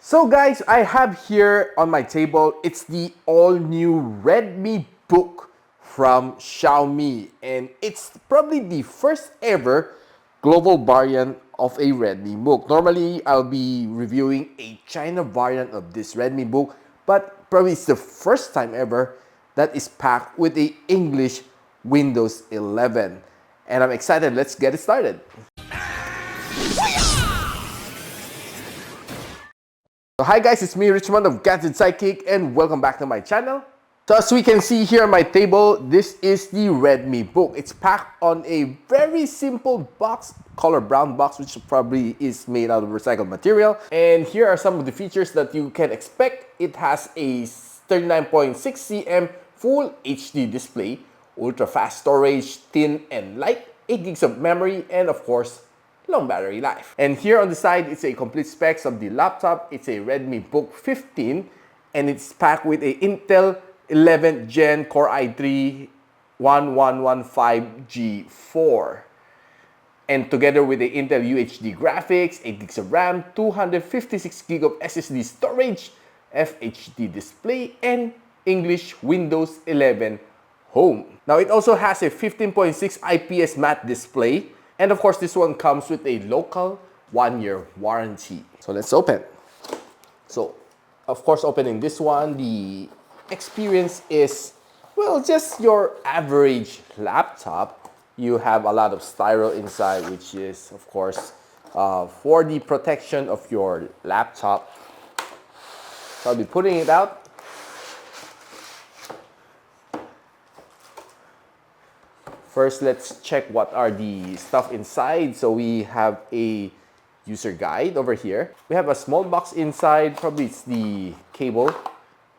So guys, I have here on my table, it's the all-new Redmibook from Xiaomi, and it's probably the first ever global variant of a Redmibook. Normally, I'll be reviewing a China variant of this Redmibook, but probably it's the first time ever that is packed with a English Windows 11. And I'm excited, let's get it started. So hi guys, it's me Richmond of Gadget Sidekick and welcome back to my channel. So as we can see here on my table, this is the Redmibook. It's packed on a very simple box, color brown box, which probably is made out of recycled material. And here are some of the features that you can expect. It has a 39.6 cm full HD display, ultra fast storage, thin and light, 8 gigs of memory, and of course, long battery life. And here on the side, it's a complete specs of the laptop. It's a Redmibook 15 and it's packed with a Intel 11th Gen Core i3 1115G4. And together with the Intel UHD graphics, 8 gigs of RAM, 256 gig of SSD storage, FHD display, and English Windows 11 Home. Now it also has a 15.6 IPS matte display. And of course, this one comes with a local 1-year warranty. So let's open. So, of course, opening this one, the experience is, well, just your average laptop. You have a lot of styro inside, which is, of course, for the protection of your laptop. So I'll be putting it out. First, let's check what are the stuff inside. So we have a user guide over here. We have a small box inside. Probably it's the cable.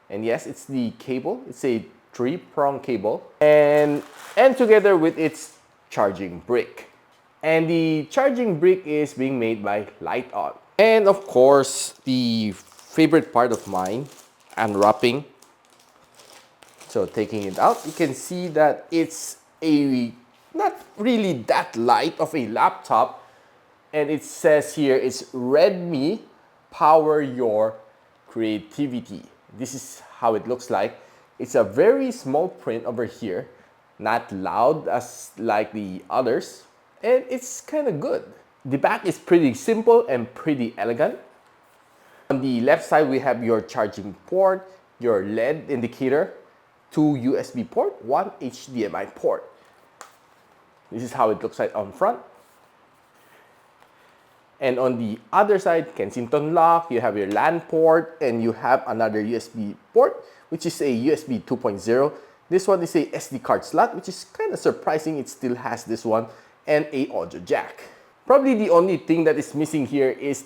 And yes, it's the cable. It's a 3-prong cable. And together with its charging brick. And the charging brick is being made by Light-On. And of course, the favorite part of mine, unwrapping. So taking it out, you can see that it's not really that light of a laptop, and it says here it's Redmi, power your creativity. This is how it looks like. It's a very small print over here, not loud as like the others, and it's kind of good. The back is pretty simple and pretty elegant. On the left side, we have your charging port, your LED indicator, 2 USB port, 1 HDMI port. This is how it looks like on front. And on the other side, Kensington lock, you have your LAN port, and you have another USB port, which is a USB 2.0. This one is a SD card slot, which is kind of surprising. It still has this one, and a audio jack. Probably the only thing that is missing here is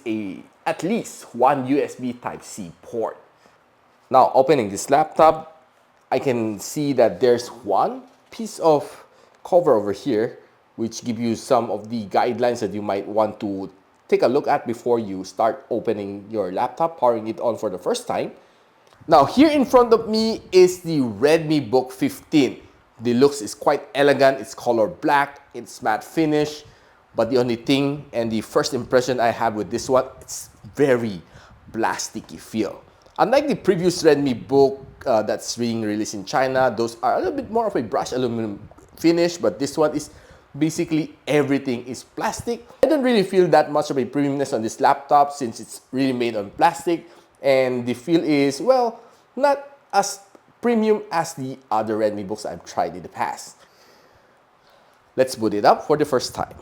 at least one USB Type-C port. Now, opening this laptop, I can see that there's one piece of cover over here, which give you some of the guidelines that you might want to take a look at before you start opening your laptop, powering it on for the first time. Now, here in front of me is the Redmibook 15. The looks is quite elegant. It's color black, it's matte finish, but the only thing and the first impression I have with this one, it's very plasticky feel. Unlike the previous Redmibook that's being released in China, those are a little bit more of a brushed aluminum finish, but this one is basically everything is plastic. I don't really feel that much of a premiumness on this laptop since it's really made on plastic, and the feel is, well, not as premium as the other Redmibooks I've tried in the past. Let's boot it up for the first time.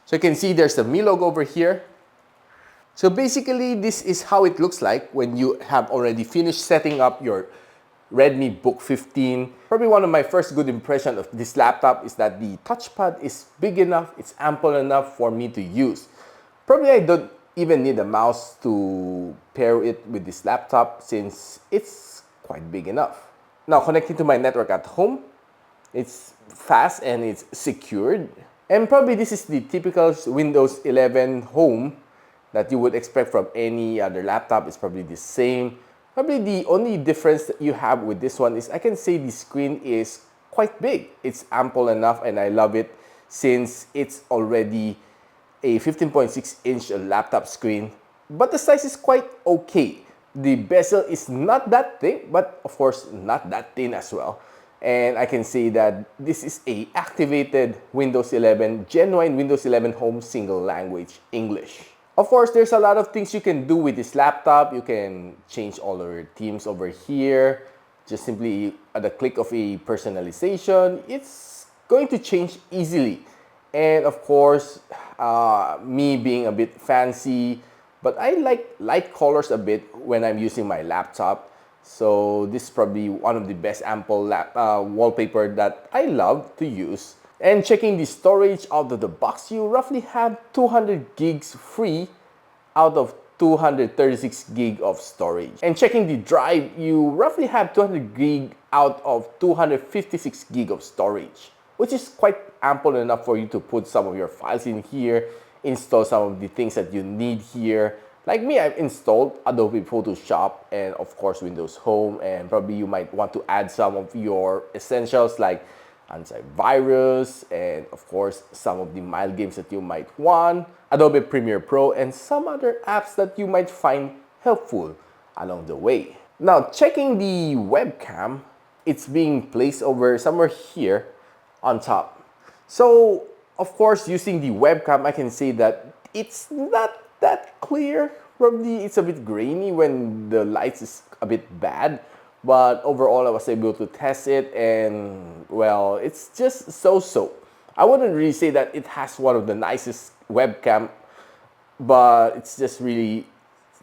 So you can see there's the Mi logo over here. So basically, this is how it looks like when you have already finished setting up your Redmibook 15. Probably one of my first good impressions of this laptop is that the touchpad is big enough, it's ample enough for me to use. Probably I don't even need a mouse to pair it with this laptop since it's quite big enough. Now, connecting to my network at home, it's fast and it's secured. And probably this is the typical Windows 11 Home that you would expect from any other laptop. It's probably the same. Probably the only difference that you have with this one is I can say the screen is quite big. It's ample enough and I love it since it's already a 15.6-inch laptop screen, but the size is quite okay. The bezel is not that thick, but of course not that thin as well. And I can say that this is a activated Windows 11, genuine Windows 11 Home single language English. Of course, there's a lot of things you can do with this laptop. You can change all of your themes over here. Just simply at the click of a personalization, it's going to change easily. And of course, me being a bit fancy, but I like light colors a bit when I'm using my laptop. So this is probably one of the best ample wallpaper that I love to use. And checking the storage out of the box, you roughly have 200 gigs free out of 236 gig of storage. And checking the drive, you roughly have 200 gig out of 256 gig of storage, which is quite ample enough for you to put some of your files in here, install some of the things that you need here. Like me, I've installed Adobe Photoshop and of course Windows Home, and probably you might want to add some of your essentials like antivirus and of course some of the mild games that you might want, Adobe Premiere Pro, and some other apps that you might find helpful along the way. Now, checking the webcam, it's being placed over somewhere here on top. So of course, using the webcam, I can say that it's not that clear. Probably it's a bit grainy when the lights is a bit bad, but overall I was able to test it, and well, it's just so-so. I wouldn't really say that it has one of the nicest webcam, but it's just really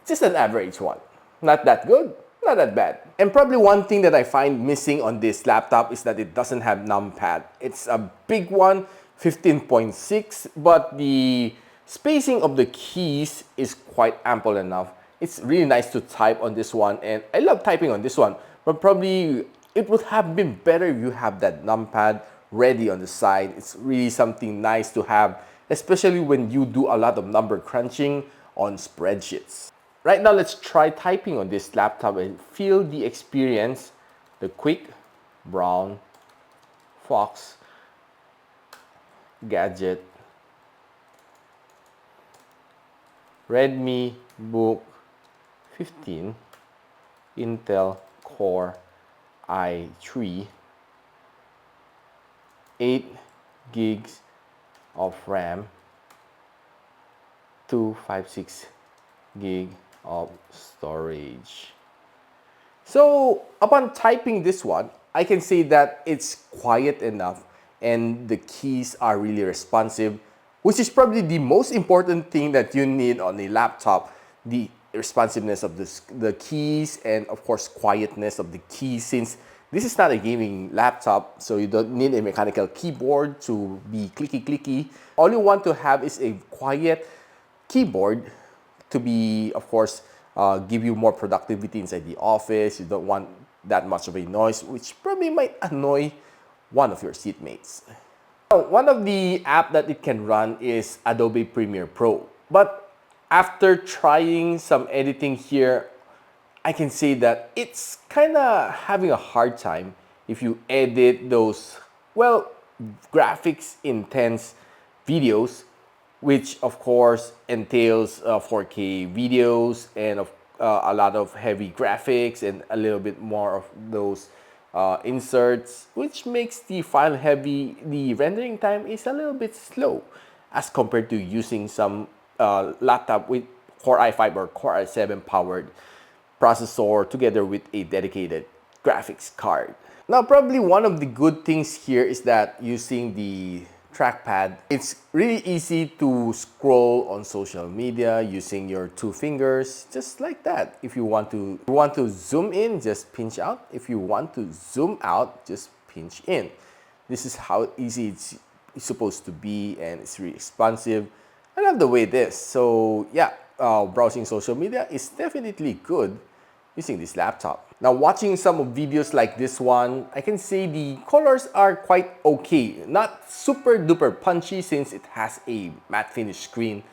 just an average one. Not that good, not that bad. And probably one thing that I find missing on this laptop is that it doesn't have numpad. It's a big one, 15.6, but the spacing of the keys is quite ample enough. It's really nice to type on this one, and I love typing on this one, but probably it would have been better if you have that numpad ready on the side. It's really something nice to have, especially when you do a lot of number crunching on spreadsheets. Right now, let's try typing on this laptop and feel the experience. The quick, brown, fox, Gadget, Redmibook 15, Intel Core i3, 8 gigs of RAM, 256 gig of storage. So upon typing this one, I can say that it's quiet enough and the keys are really responsive, which is probably the most important thing that you need on a laptop. The responsiveness of the keys, and of course quietness of the keys, since this is not a gaming laptop, so you don't need a mechanical keyboard to be clicky. All you want to have is a quiet keyboard to be, of course, give you more productivity inside the office. You don't want that much of a noise, which probably might annoy one of your seatmates. Now, one of the app that it can run is Adobe Premiere Pro. But after trying some editing here, I can say that it's kind of having a hard time if you edit those, well, graphics intense videos, which of course entails 4K videos and a lot of heavy graphics and a little bit more of those inserts, which makes the file heavy. The rendering time is a little bit slow as compared to using some laptop with Core i5 or Core i7 powered processor together with a dedicated graphics card. Now, probably one of the good things here is that using the trackpad, it's really easy to scroll on social media using your two fingers, just like that. If you want to zoom in, just pinch out. If you want to zoom out, just pinch in. This is how easy it's supposed to be, and it's really responsive. I love the way it is. So yeah, browsing social media is definitely good using this laptop. Now, watching some of videos like this one, I can say the colors are quite okay. Not super duper punchy since it has a matte finish screen,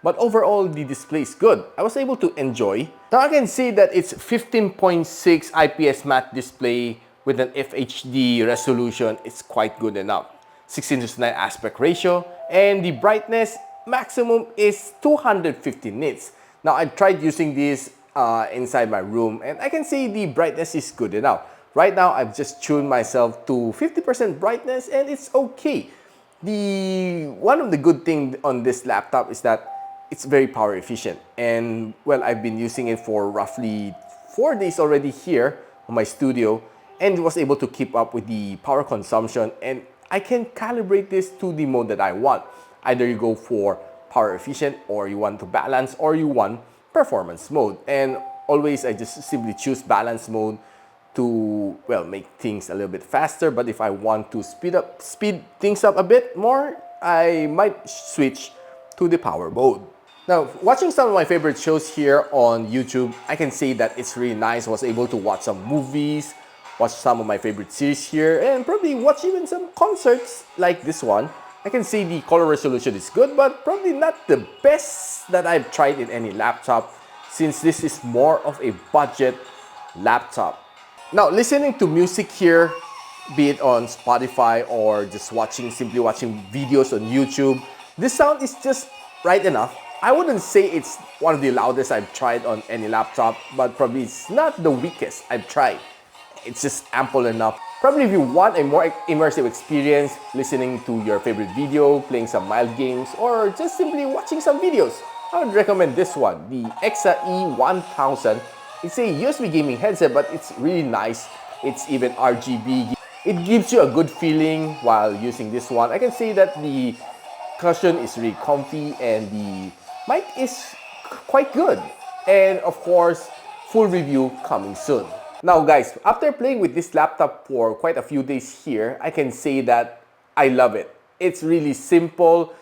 but overall the display is good. I was able to enjoy. Now, I can say that it's 15.6 IPS matte display with an FHD resolution. It's quite good enough. 16:9 aspect ratio, and the brightness maximum is 250 nits. Now I tried using this inside my room and I can see the brightness is good enough. Right now I've just tuned myself to 50% brightness and it's okay. One of the good things on this laptop is that it's very power efficient, and well, I've been using it for roughly 4 days already here on my studio, and was able to keep up with the power consumption, and I can calibrate this to the mode that I want. Either you go for power efficient, or you want to balance, or you want performance mode. And always I just simply choose balance mode to, well, make things a little bit faster. But if I want to speed things up a bit more, I might switch to the power mode. Now, watching some of my favorite shows here on YouTube, I can say that it's really nice. I was able to watch some movies, watch some of my favorite series here, and probably watch even some concerts like this one. I can say the color resolution is good, but probably not the best that I've tried in any laptop, since this is more of a budget laptop. Now, listening to music here, be it on Spotify or just simply watching videos on YouTube, this sound is just right enough. I wouldn't say it's one of the loudest I've tried on any laptop, but probably it's not the weakest I've tried. It's just ample enough. Probably if you want a more immersive experience, listening to your favorite video, playing some mild games, or just simply watching some videos, I would recommend this one, the Exa E1000. It's a USB gaming headset, but it's really nice. It's even RGB. It gives you a good feeling while using this one. I can say that the cushion is really comfy and the mic is quite good. And of course, full review coming soon. Now guys, after playing with this laptop for quite a few days here, I can say that I love it. It's really simple.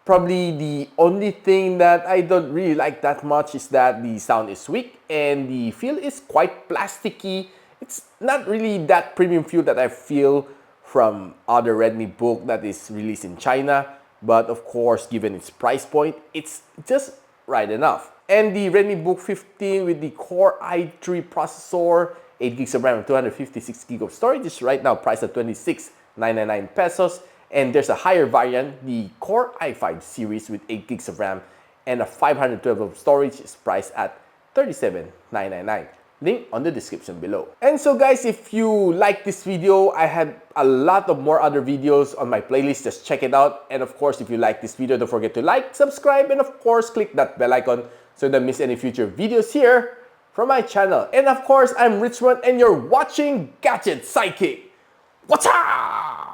Probably the only thing that I don't really like that much is that the sound is weak and the feel is quite plasticky. It's not really that premium feel that I feel from other Redmibook that is released in China. But of course, given its price point, it's just right enough. And the Redmibook 15 with the Core i3 processor, 8 gigs of RAM and 256 gigs of storage is right now priced at 26,999 pesos. And there's a higher variant, the Core i5 series with 8 gigs of RAM and a 512 of storage is priced at 37,999. Link on the description below. And so guys, if you like this video, I had a lot of more other videos on my playlist. Just check it out. And of course, if you like this video, don't forget to like, subscribe, and of course, click that bell icon so you don't miss any future videos here from my channel. And of course, I'm Richmond and you're watching Gadget Sidekick. What's up?